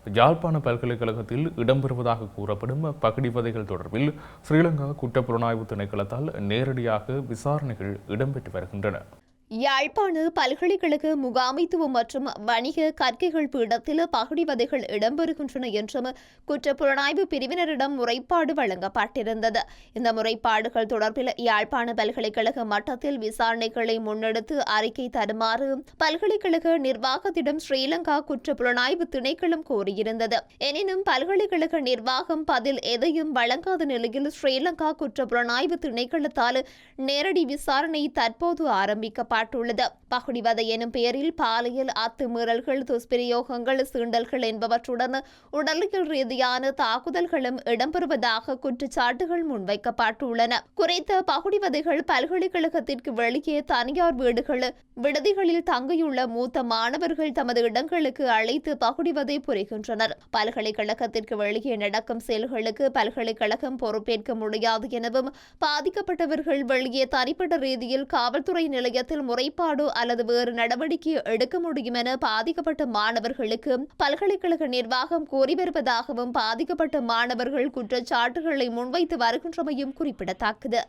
யாழ்ப்பாண பல்கலைக்கழகத்தில் இடம்பெறுவதாக கூறப்படும் பகடிவதைகள் தொடர்பில் ஸ்ரீலங்கா குற்றப்புலனாய்வு திணைக்களத்தால் நேரடியாக விசாரணைகள் இடம்பெற்று வருகின்றன. யாழ்ப்பாண பல்கலைக்கழக முகாமைத்துவம் மற்றும் வணிக கற்கைகள் பீடத்தில் பகடிவதைகள் இடம்பெறுகின்றன என்றும் குற்றப்புலனாய்வு பிரிவினரிடம் முறைப்பாடு வழங்கப்பட்டிருந்தது. இந்த முறைப்பாடுகள் தொடர்பில் யாழ்ப்பாண பல்கலைக்கழக மட்டத்தில் விசாரணைகளை முன்னெடுத்து அறிக்கை தருமாறு பல்கலைக்கழக நிர்வாகத்திடம் ஸ்ரீலங்கா குற்றப்புலனாய்வு திணைக்களம் கோரியிருந்தது. எனினும் பல்கலைக்கழக நிர்வாகம் பதில் எதையும் வழங்காத நிலையில் ஸ்ரீலங்கா குற்றப்புலனாய்வு திணைக்களத்தால் நேரடி விசாரணை தற்போது ஆரம்பிக்கப்பட்டது. பகுடிவதை எனும் பெயரில் பாலியல் அத்துமீறல்கள், துஷ்பிரயோகங்கள், சீண்டல்கள் என்பவற்றுடன் உடலியல் ரீதியான தாக்குதல்களும் இடம்பெறுவதாக குற்றச்சாட்டுகள் முன்வைக்கப்பட்டுள்ளன. குறித்த பகுடிவதைகள் பல்கலைக்கழகத்திற்கு வெளியே தனியார் வீடுகள், விடுதிகளில் தங்கியுள்ள மூத்த மாணவர்கள் தமது இடங்களுக்கு அழைத்து பகுடிவதை புரிகின்றனர். பல்கலைக்கழகத்திற்கு வெளியே நடக்கும் செயல்களுக்கு பல்கலைக்கழகம் பொறுப்பேற்க முடியாது எனவும் பாதிக்கப்பட்டவர்கள் வெளியே தனிப்பட்ட ரீதியில் காவல்துறை நிலையத்தில் முறைப்பாடு அல்லது வேறு நடவடிக்கை எடுக்க முடியும் என பாதிக்கப்பட்ட மாணவர்களுக்கு பல்கலைக்கழக நிர்வாகம் கோரி வருவதாகவும் பாதிக்கப்பட்ட மாணவர்கள் குற்றச்சாட்டுகளை முன்வைத்து வருகின்றமையும் குறிப்பிடத்தக்கது.